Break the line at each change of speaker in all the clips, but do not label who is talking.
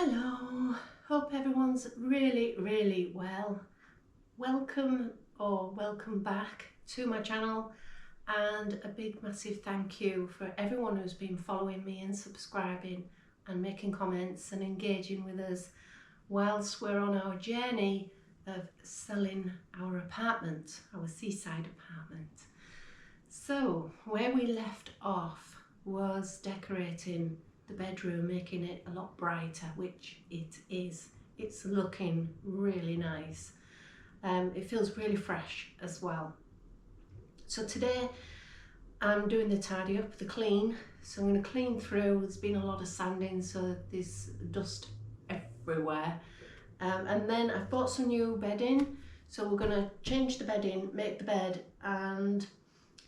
Hello, hope everyone's really well. Welcome or welcome back to my channel, and a big massive thank you for everyone who's been following me and subscribing and making comments and engaging with us whilst we're on our journey of selling our apartment, our seaside apartment. So where we left off was decorating the bedroom, making it a lot brighter, which it is. It's looking really nice. It feels really fresh as well. So today I'm doing the tidy up, the clean. So I'm going to clean through. There's been a lot of sanding, so there's dust everywhere. And then I've bought some new bedding. So we're going to change the bedding, make the bed and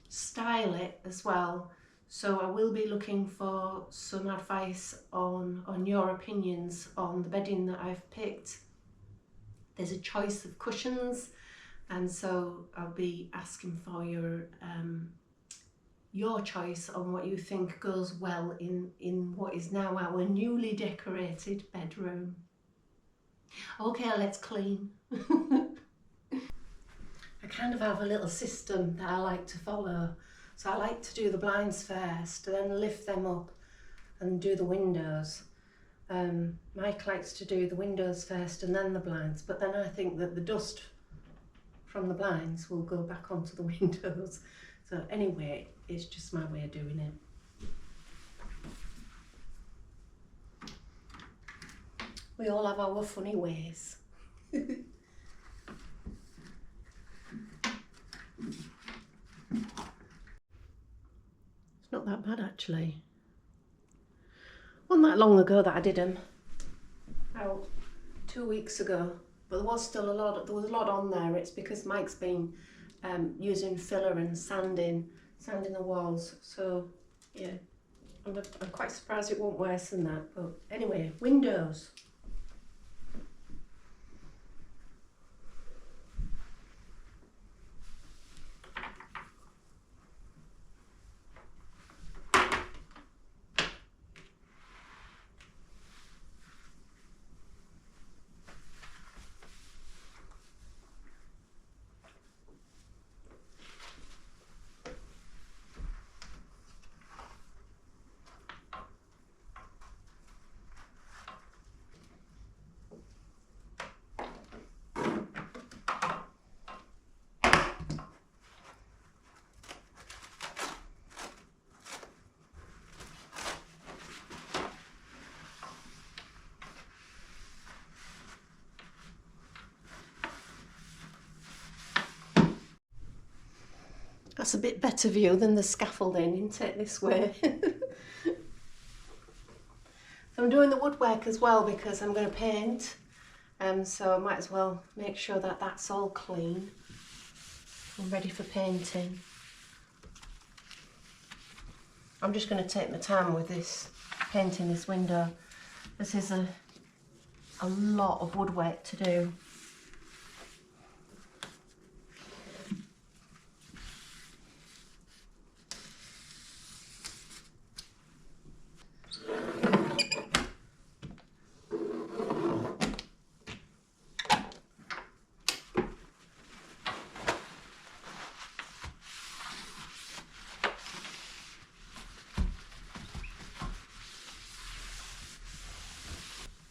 style it as well. So I will be looking for some advice on your opinions on the bedding that I've picked. There's a choice of cushions, and so I'll be asking for your choice on what you think goes well in what is now our newly decorated bedroom. Okay, let's clean. I kind of have a little system that I like to follow. So I like to do the blinds first, then lift them up and do the windows. Mike likes to do the windows first and then the blinds, but then I think that the dust from the blinds will go back onto the windows. So anyway, it's just my way of doing it. We all have our funny ways. Not that bad actually. Wasn't that long ago that I did them. About 2 weeks ago, but there was still a lot. There was a lot on there. It's because Mike's been using filler and sanding the walls. So yeah, I'm quite surprised it won't worse than that. But anyway, windows. That's a bit better view than the scaffolding, isn't it, this way? So I'm doing the woodwork as well because I'm going to paint, so I might as well make sure that that's all clean and ready for painting. I'm just going to take my time with this, painting this window. This is a lot of woodwork to do.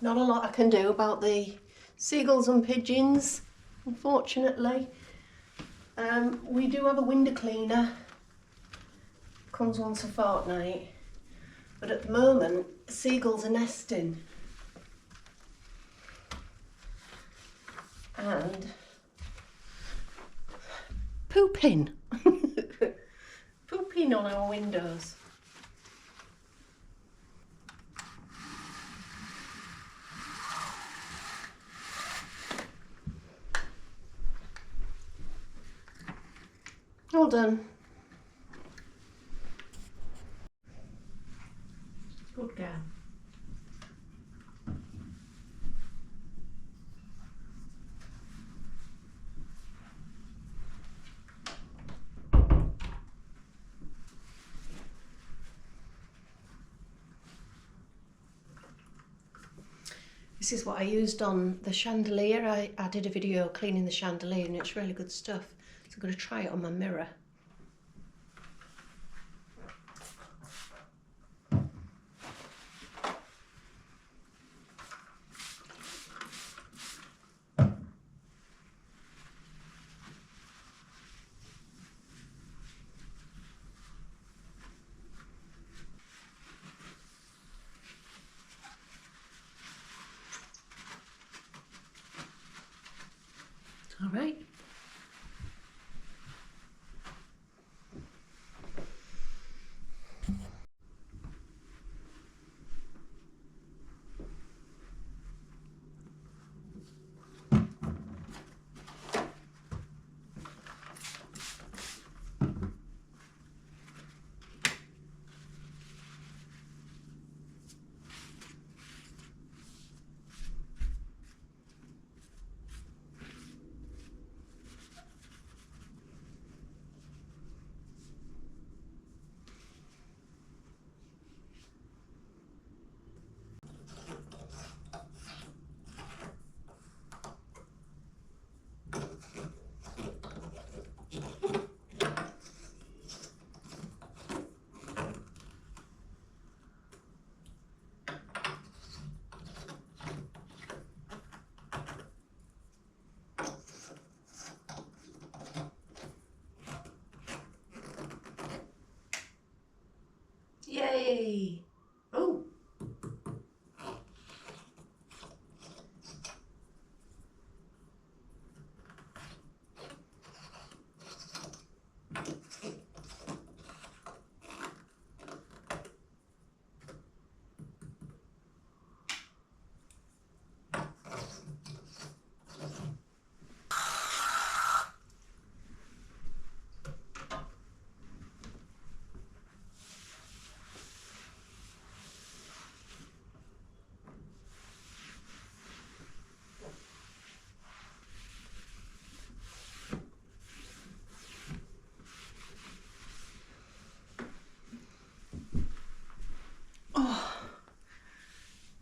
Not a lot I can do about the seagulls and pigeons, unfortunately. We do have a window cleaner, comes once a fortnight, but at the moment seagulls are nesting and pooping, pooping on our windows. All done. Good girl. This is what I used on the chandelier. I did a video cleaning the chandelier and it's really good stuff. So I'm going to try it on my mirror. All right. Yay! Oh!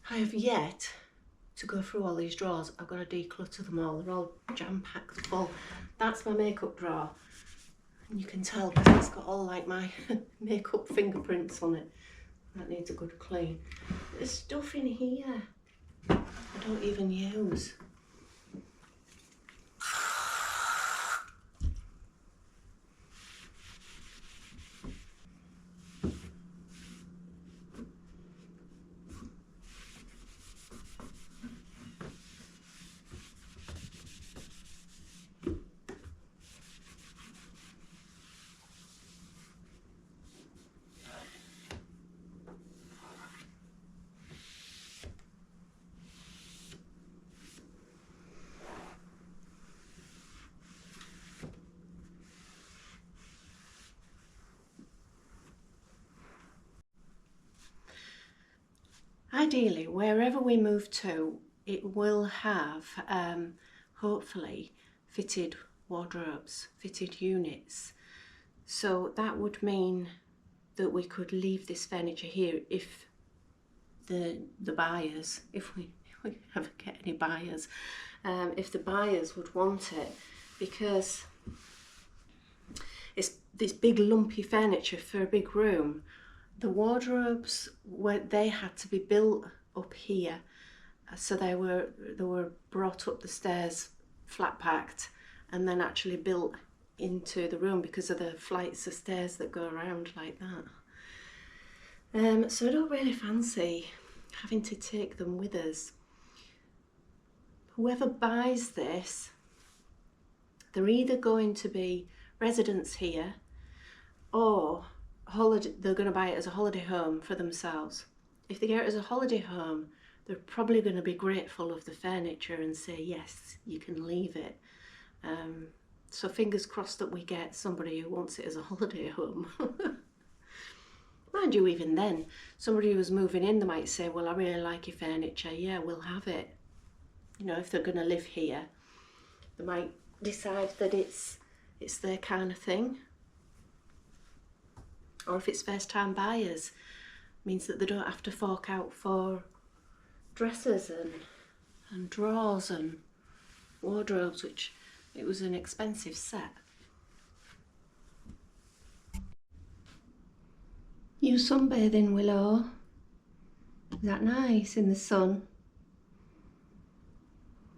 I have yet to go through all these drawers. I've got to declutter them all. They're all jam-packed full. That's my makeup drawer. And you can tell because it's got all like my makeup fingerprints on it. That needs a good clean. There's stuff in here I don't even use. Ideally, wherever we move to, it will have, hopefully, fitted wardrobes, fitted units. So that would mean that we could leave this furniture here if the buyers, if we ever get any buyers, if the buyers would want it, because it's this big lumpy furniture for a big room. The wardrobes, they had to be built up here, so they were brought up the stairs flat packed and then actually built into the room because of the flights of stairs that go around like that. So I don't really fancy having to take them with us. Whoever buys this, they're either going to be residents here or they're going to buy it as a holiday home for themselves. If they get it as a holiday home, they're probably going to be grateful of the furniture and say, yes, you can leave it. So fingers crossed that we get somebody who wants it as a holiday home. Mind you, even then, somebody who's moving in, they might say, well, I really like your furniture. Yeah, we'll have it. You know, if they're going to live here, they might decide that it's their kind of thing. Or if it's first time buyers, means that they don't have to fork out for dressers and and drawers and wardrobes, which it was an expensive set. You sunbathing, Willow? Is that nice in the sun?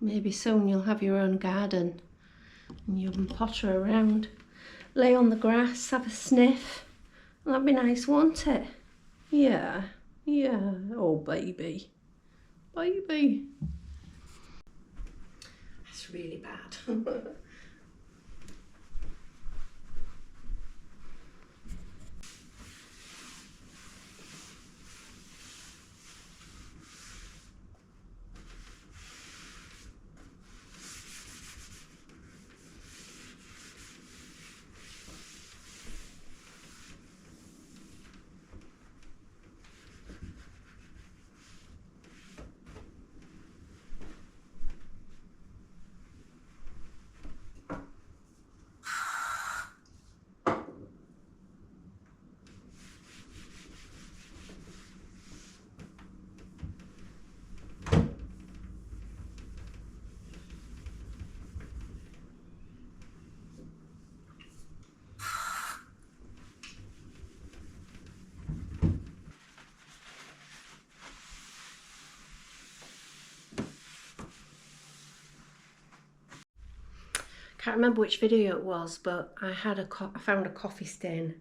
Maybe soon you'll have your own garden and you can potter around, lay on the grass, have a sniff. That'd be nice, won't it? Yeah, yeah. Oh, baby. Baby. That's really bad. Can't remember which video it was, but I found a coffee stain.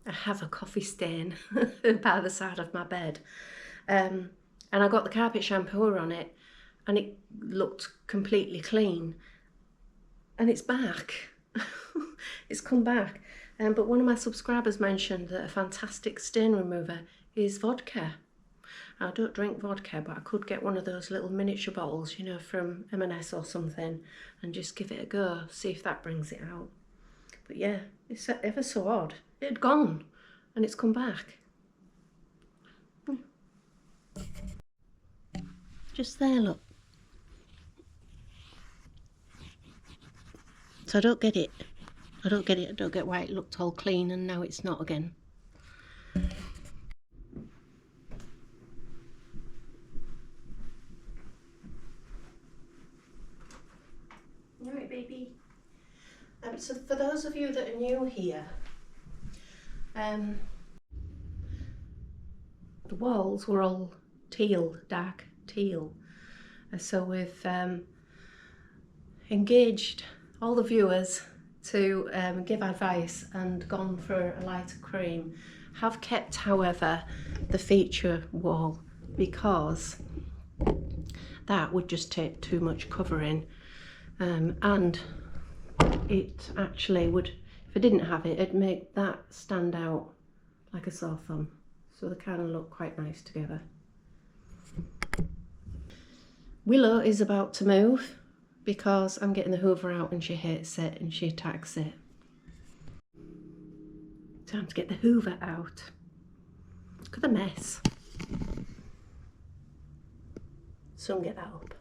I have a coffee stain by the side of my bed, and I got the carpet shampooer on it, and it looked completely clean, and it's back. It's come back. But one of my subscribers mentioned that a fantastic stain remover is vodka. I don't drink vodka, but I could get one of those little miniature bottles, you know, from M&S or something, and just give it a go, see if that brings it out. But yeah, it's ever so odd. It had gone, and it's come back. Just there, look. So I don't get it. I don't get why it looked all clean and now it's not again. Alright, baby. So for those of you that are new here, the walls were all teal, dark teal. So we've engaged all the viewers to give advice and gone for a lighter cream. Have kept, however, the feature wall because that would just take too much covering, and it actually would, if I didn't have it, it'd make that stand out like a sore thumb. So they kind of look quite nice together. Willow is about to move because I'm getting the hoover out and she hates it and she attacks it. Time to get the hoover out. Look at the mess. Soon get that up.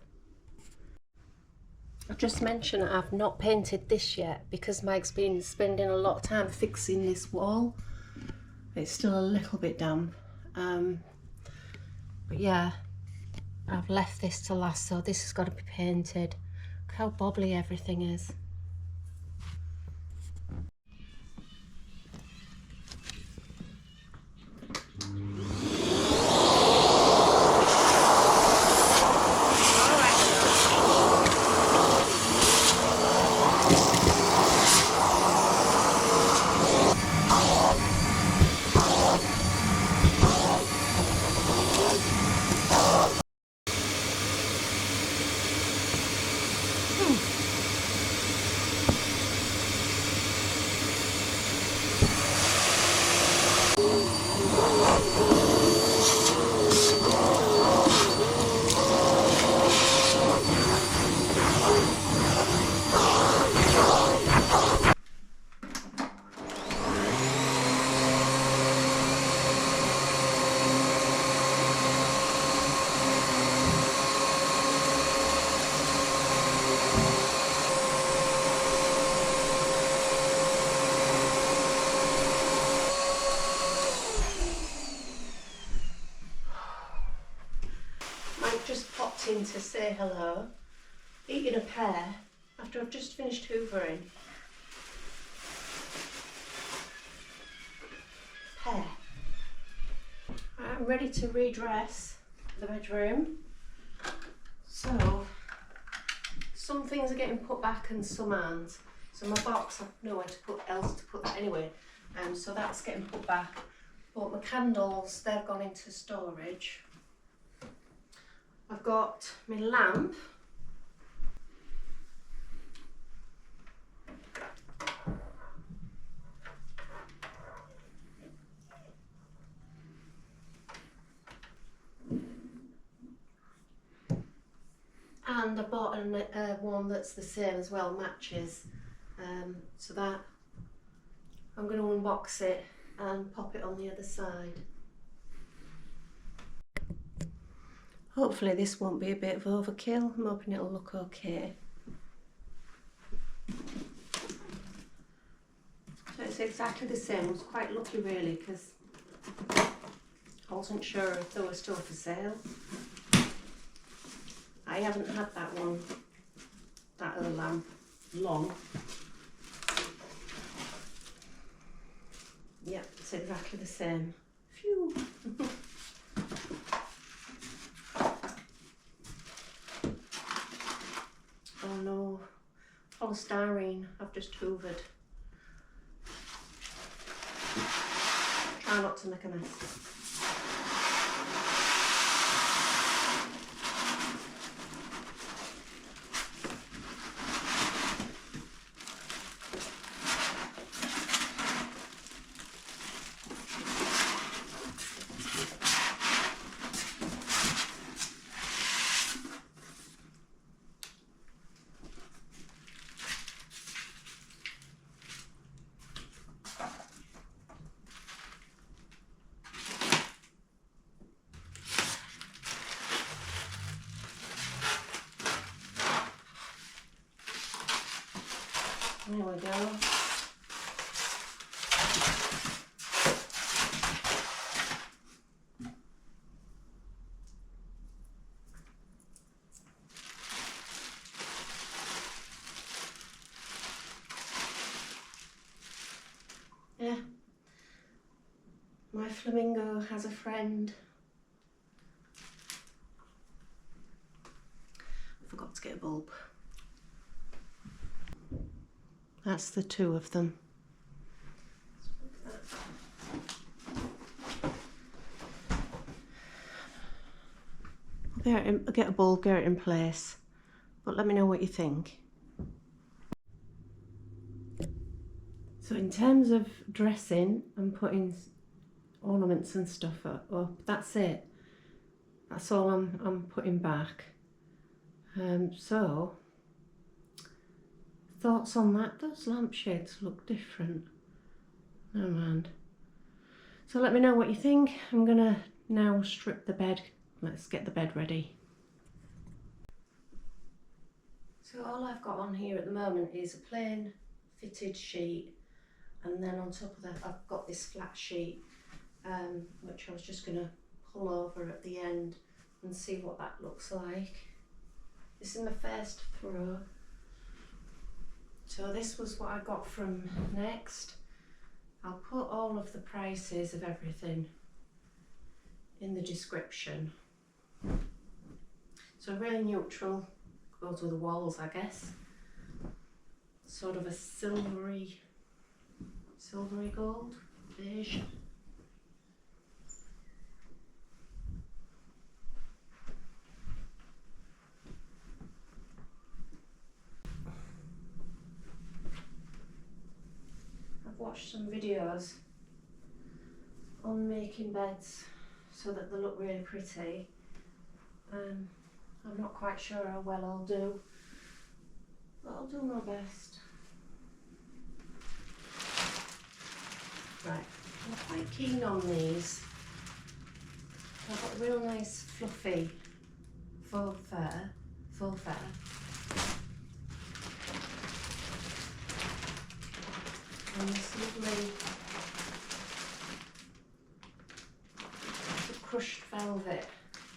I've just mentioned that I've not painted this yet because Mike's been spending a lot of time fixing this wall. It's still a little bit damp. But yeah, I've left this to last, so this has got to be painted. Look how bobbly everything is. I've just popped in to say hello, eating a pear after I've just finished hoovering. Pear. I'm ready to redress the bedroom. So, some things are getting put back and some aren't. So my box, I've nowhere to put that anyway. So that's getting put back. But my candles, they've gone into storage. I've got my lamp. And I bought one that's the same as well, matches. So that, I'm going to unbox it and pop it on the other side. Hopefully this won't be a bit of overkill. I'm hoping it'll look okay. So it's exactly the same. I was quite lucky really because I wasn't sure if they were still for sale. I haven't had that one, that other lamp, long. Yep, it's exactly the same. Phew. Oh no, polystyrene, I've just hoovered. Try not to make a mess. There we go. Yeah. My flamingo has a friend. I forgot to get a bulb. That's the two of them. I'll get a bulb, get it in place. But let me know what you think. So in terms of dressing and putting ornaments and stuff up, that's it. That's all I'm putting back. So thoughts on that? Those lampshades look different. Never mind. So let me know what you think. I'm gonna now strip the bed. Let's get the bed ready. So all I've got on here at the moment is a plain fitted sheet, and then on top of that I've got this flat sheet, which I was just gonna pull over at the end and see what that looks like. This is my first throw. So this was what I got from Next. I'll put all of the prices of everything in the description. So really neutral, goes with the walls I guess. Sort of a silvery gold, beige. Watched some videos on making beds so that they look really pretty. I'm not quite sure how well I'll do, but I'll do my best. Right, I'm quite keen on these. I've got a real nice fluffy faux fur. And this lovely crushed velvet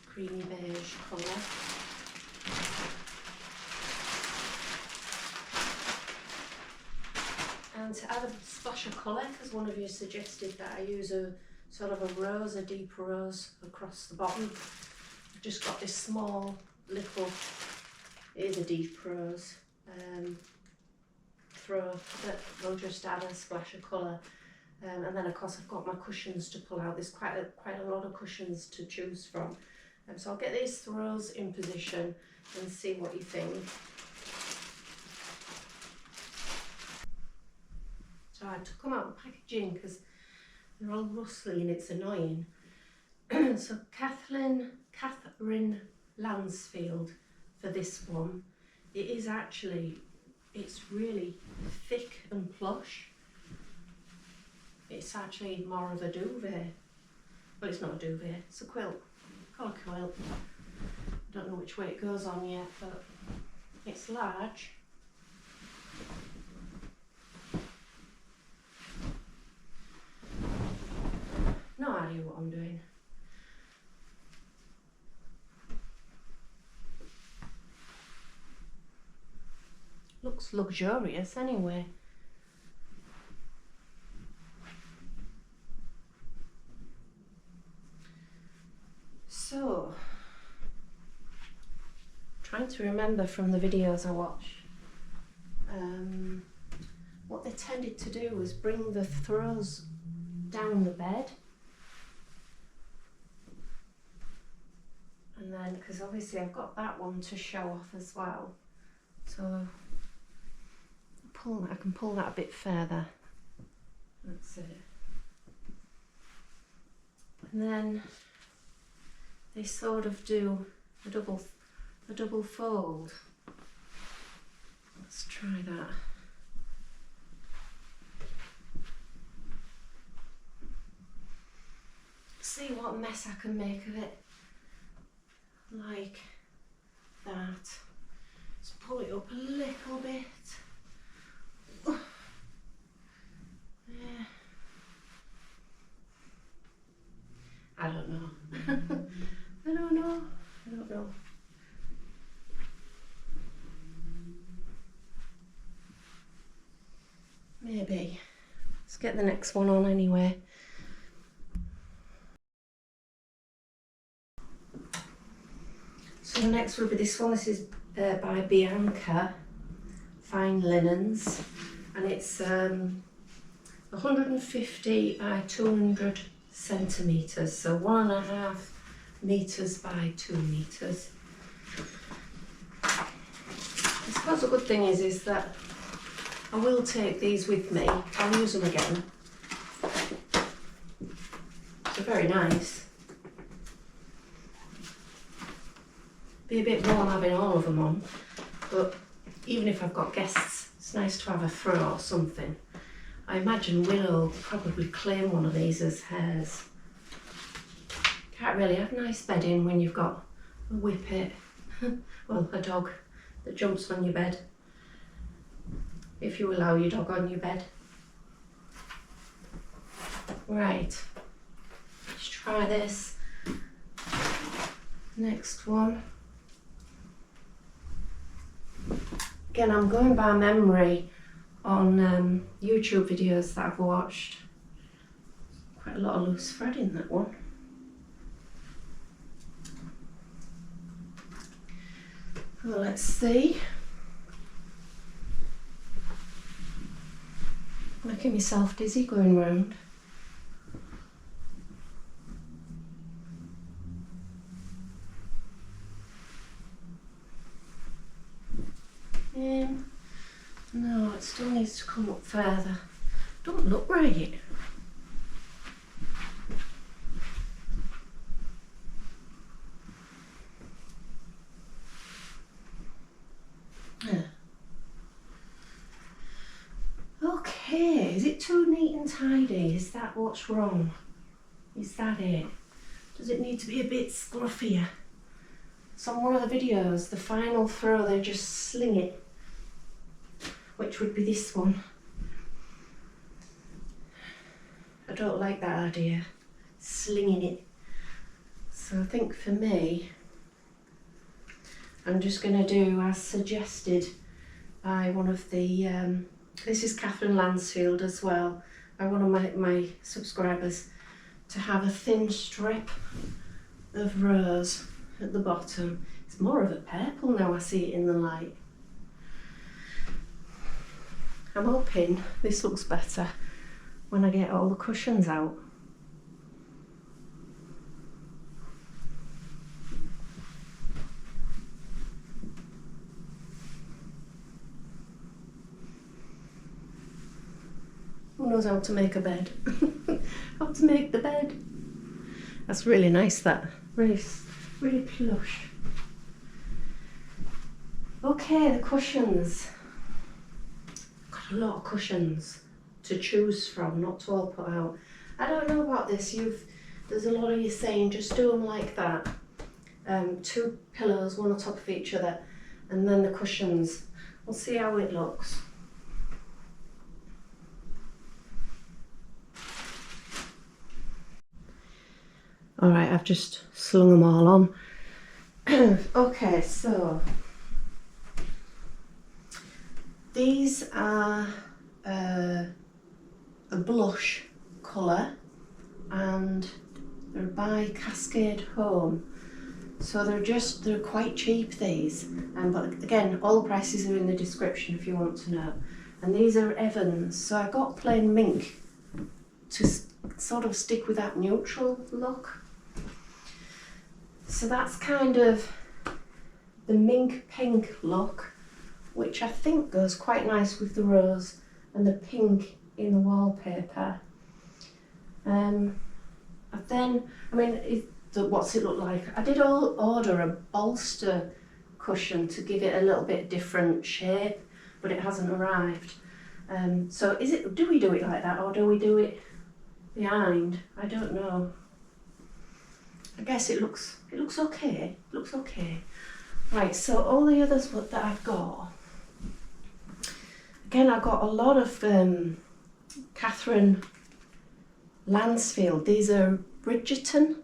creamy beige colour. And to add a splash of colour, because one of you suggested that I use a sort of a rose, a deep rose across the bottom. I've just got this small little, it is a deep rose, throw that will just add a splash of colour. And then of course I've got my cushions to pull out. There's quite a lot of cushions to choose from. So I'll get these throws in position and see what you think. So I had to come out of packaging because they're all rustly and it's annoying. So Catherine Lansfield for this one. It is actually, it's really thick and plush. It's actually more of a duvet. Well, it's not a duvet, it's a quilt. Called a quilt. I don't know which way it goes on yet, but it's large. No idea what I'm doing. Looks luxurious anyway. So, trying to remember from the videos I watched, what they tended to do was bring the throws down the bed. And then, because obviously I've got that one to show off as well, so I can pull that a bit further. That's it. And then they sort of do a double fold. Let's try that. See what mess I can make of it. Like that. Just pull it up a little bit. Yeah. I don't know. I don't know. Maybe. Let's get the next one on anyway. So the next will be this one. This is by Bianca Fine Linens, and it's 150 by 200 centimetres, so 1.5 metres by 2 metres. I suppose the good thing is that I will take these with me. I'll use them again. They're very nice. Be a bit warm having all of them on, but even if I've got guests, it's nice to have a throw or something. I imagine Willow will probably claim one of these as hers. Can't really have nice bedding when you've got a whippet, well, a dog that jumps on your bed, if you allow your dog on your bed. Right, let's try this. Next one. Again, I'm going by memory on YouTube videos that I've watched. Quite a lot of loose thread in that one. Well, let's see. Making myself dizzy going round. No, it still needs to come up further. Don't look right. Okay, is it too neat and tidy? Is that what's wrong? Is that it? Does it need to be a bit scruffier? So on one of the videos, the final throw, they just sling it, which would be this one. I don't like that idea, slinging it. So I think for me, I'm just going to do as suggested by one of the, this is Catherine Lansfield as well, by one of my subscribers, to have a thin strip of rose at the bottom. It's more of a purple now I see it in the light. I'm hoping this looks better when I get all the cushions out. Who knows how to make a bed? How to make the bed. That's really nice, that. Really, really plush. Okay, the cushions. Got a lot of cushions to choose from, not to all put out. I don't know about this. There's a lot of you saying just do them like that. 2 pillows, one on top of each other, and then the cushions. We'll see how it looks. All right, I've just slung them all on. Okay, so these are a blush colour, and they're by Cascade Home. So they're quite cheap, these. But again, all the prices are in the description if you want to know. And these are Evans. So I got plain mink to sort of stick with that neutral look. So that's kind of the mink pink look, which I think goes quite nice with the rose and the pink in the wallpaper. What's it look like? I did order a bolster cushion to give it a little bit different shape, but it hasn't arrived. So do we do it like that, or do we do it behind? I don't know. I guess it looks okay. It looks okay. Right, so all the others that I've got, again, I got a lot of Catherine Lansfield. These are Bridgerton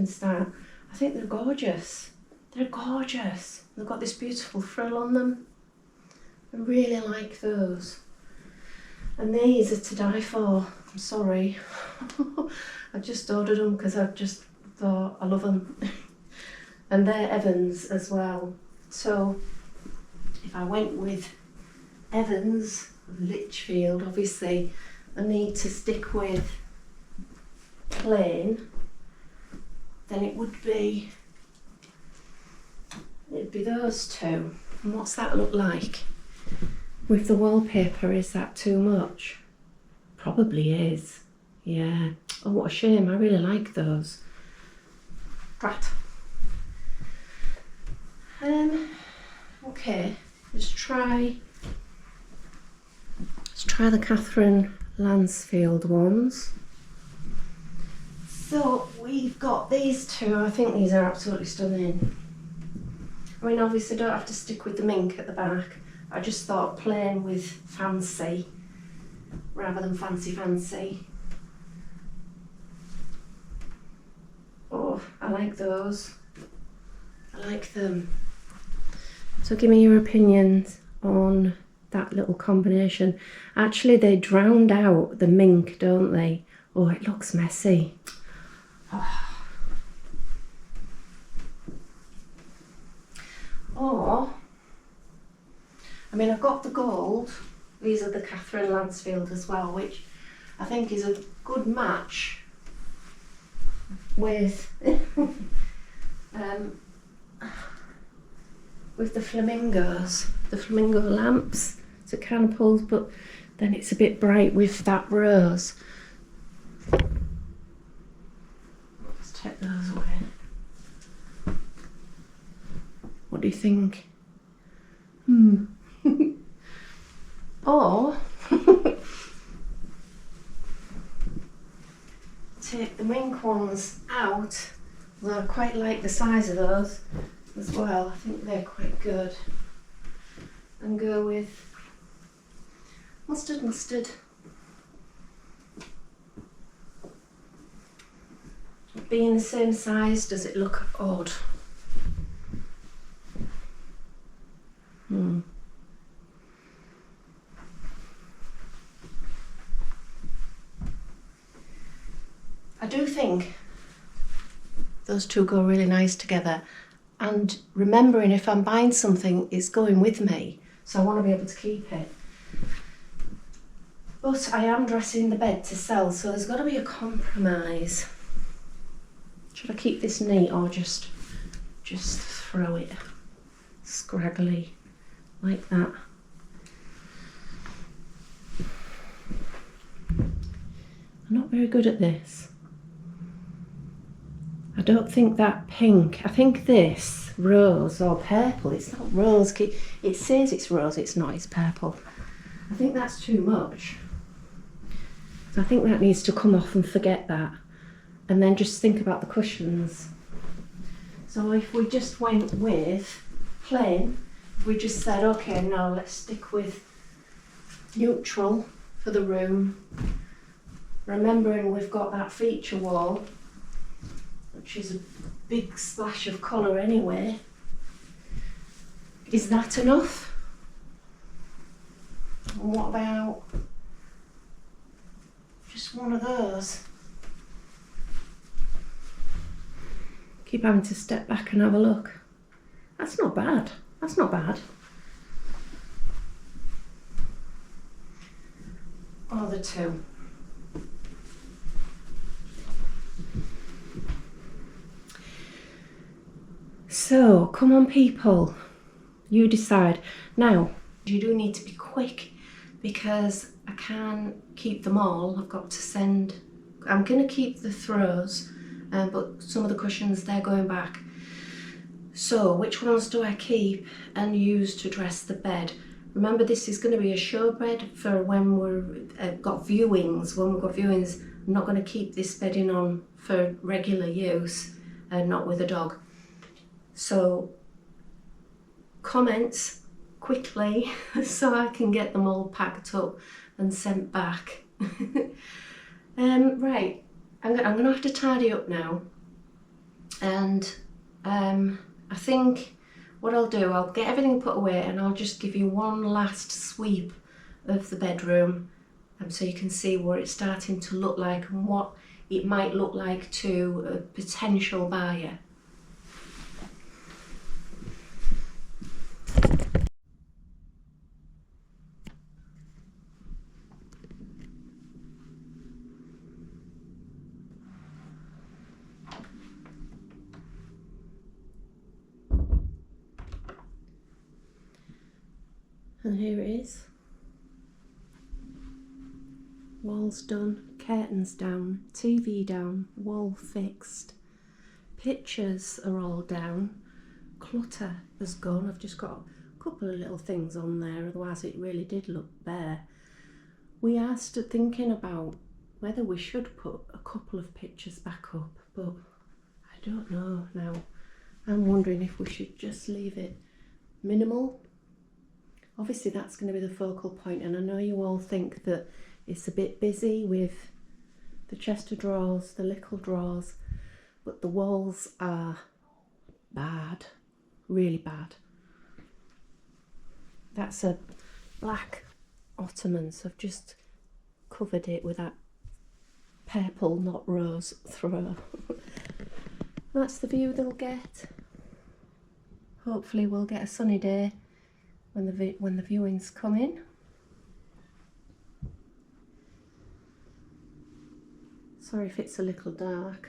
style. I think they're gorgeous. They're gorgeous. They've got this beautiful frill on them. I really like those. And these are to die for. I'm sorry. I just ordered them because I just thought I love them. And they're Evans as well. So if I went with Evans, Lichfield, obviously I need to stick with plain, then it'd be those two. And what's that look like with the wallpaper? Is that too much? Probably is. Yeah. Oh, what a shame. I really like those. Right. Okay, let's try the Catherine Lansfield ones. So we've got these two. I think these are absolutely stunning. I mean, obviously don't have to stick with the mink at the back. I just thought plain with fancy rather than fancy. Oh, I like those. I like them. So give me your opinions on that little combination. Actually, they drowned out the mink, don't they? Oh, it looks messy. Or, I mean, I've got the gold. These are the Catherine Lansfield as well, which I think is a good match with with the flamingos, the flamingo lamps. So it kind of pulls, but then it's a bit bright with that rose. Let's take those away. What do you think? Or take the mink ones out, although I quite like the size of those as well. I think they're quite good. And go with mustard. being the same size, does it look odd? I do think those two go really nice together, and remembering if I'm buying something, it's going with me, so I want to be able to keep it. But I am dressing the bed to sell, so there's got to be a compromise. Should I keep this neat or just throw it scraggly like that? I'm not very good at this. I don't think that pink, I think this rose or purple, it's not rose, it says it's rose, it's not, it's purple. I think that's too much. So I think that needs to come off and forget that. And then just think about the cushions. So if we just went with plain, if we just said, okay, no, let's stick with neutral for the room. Remembering we've got that feature wall, which is a big splash of colour anyway. Is that enough? And what about just one of those? Keep having to step back and have a look. That's not bad. That's not bad. Oh, the two. So, come on people, you decide. Now, you do need to be quick because I can't keep them all. I've got to send, I'm going to keep the throws, but some of the cushions, they're going back. So, which ones do I keep and use to dress the bed? Remember, this is going to be a show bed for when we've got viewings. When we've got viewings, I'm not going to keep this bedding on for regular use, not with a dog. So, comments quickly so I can get them all packed up and sent back. Right, I'm going to have to tidy up now, and I think what I'll do, I'll get everything put away and I'll just give you one last sweep of the bedroom, so you can see what it's starting to look like and what it might look like to a potential buyer. And here it is. Walls done, curtains down, TV down, wall fixed. Pictures are all down. Clutter has gone. I've just got a couple of little things on there, otherwise it really did look bare. We are still thinking about whether we should put a couple of pictures back up, but I don't know now. I'm wondering if we should just leave it minimal. Obviously that's going to be the focal point, and I know you all think that it's a bit busy with the chest of drawers, the little drawers, but the walls are bad, really bad. That's a black ottoman, so I've just covered it with that purple, not rose, throw. That's the view they'll get. Hopefully we'll get a sunny day when the viewings come in. Sorry if it's a little dark.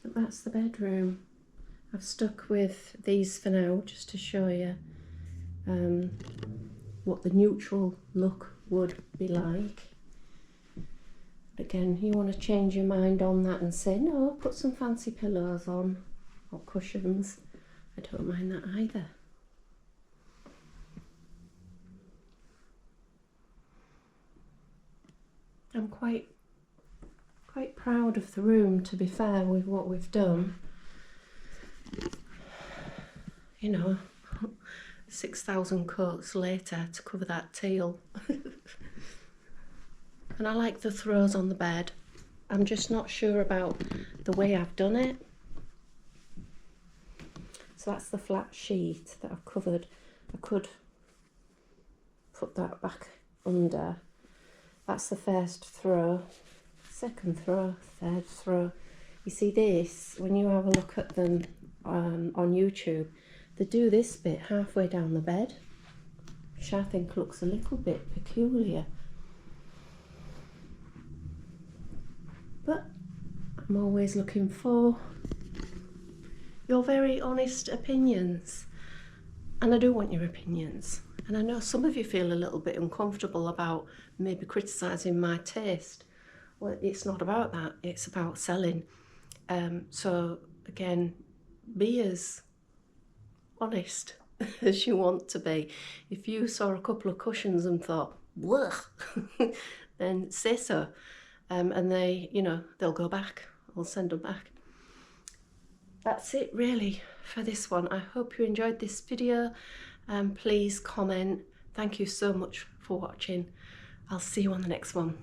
But that's the bedroom. I've stuck with these for now just to show you what the neutral look would be like. Again, you want to change your mind on that and say, no, put some fancy pillows on or cushions. I don't mind that either. I'm quite proud of the room, to be fair, with what we've done. You know, 6,000 coats later to cover that teal. And I like the throws on the bed. I'm just not sure about the way I've done it. So that's the flat sheet that I've covered. I could put that back under. That's the first throw, second throw, third throw. You see this, when you have a look at them on YouTube, they do this bit halfway down the bed, which I think looks a little bit peculiar. But I'm always looking for your very honest opinions, and I do want your opinions. And I know some of you feel a little bit uncomfortable about maybe criticising my taste. Well, it's not about that, it's about selling. So again, be as honest as you want to be. If you saw a couple of cushions and thought, "Blech," then say so. And they, you know, they'll go back. I'll send them back. That's it really for this one. I hope you enjoyed this video. Please comment. Thank you so much for watching. I'll see you on the next one.